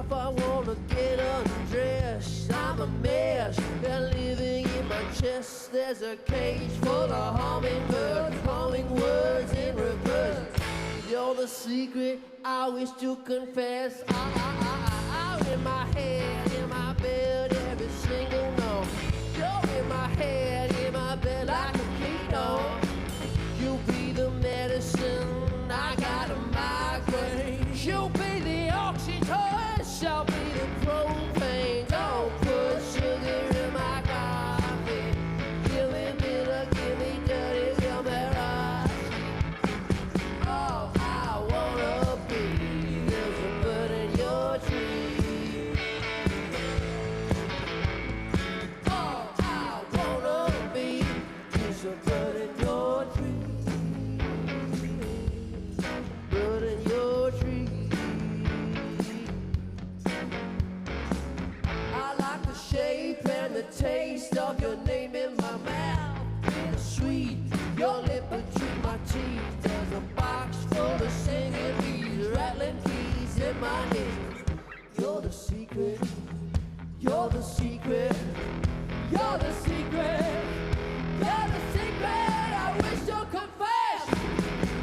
off, I wanna get undressed. I'm a mess, and living in my chest. There's a cage full of hummingbirds, humming words in reverse. You're the secret I wish to confess. Out in my head, in my bed, every single note. You're in my head, in my bed like a keynote. You'll be the medicine, I got a migraine. You'll be the oxytocin, I'll be the propane. Don't put sugar in my coffee. Give me bitter, give me dirty, give me rice. Oh, I wanna be there's a bird in your tree. Oh, I wanna be there's a bird in your tree. Bird in your tree. I like the shape and the taste of your name in my mouth. Bittersweet, your lip between my teeth. There's a box full of singing bees, rattling keys in my knees. You're the secret, you're the secret, you're the secret, you're the secret I wish to confess.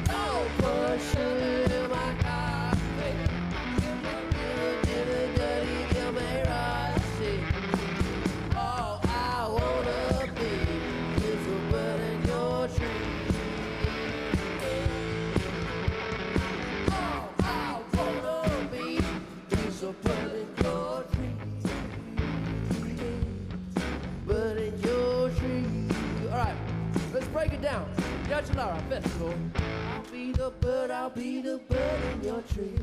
Don't put sugar in my coffee. Give me dirty, give me rusty. All I wanna be is a bird in your tree. All I wanna be is a bird in your tree. Bird in your tree. All right, let's break it down. Yajilarra Festival. I'll be the bird, I'll be the bird in your tree.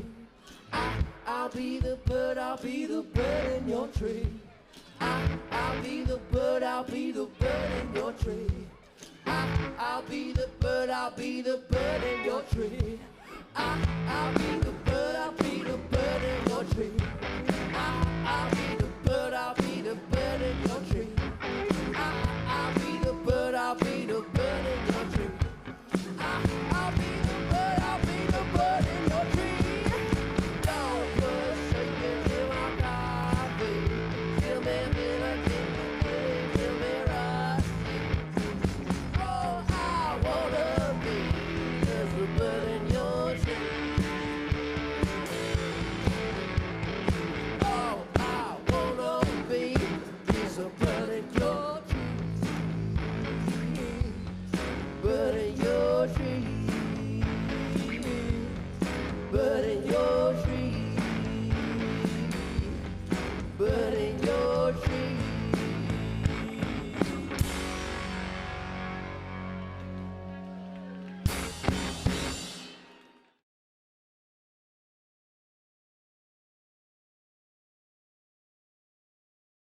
I'll be the bird, I'll be the bird in your tree. I'll be the bird, I'll be the bird in your tree. I'll be the bird, I'll be the bird in your tree. I'll be the bird, I'll be the bird in your tree.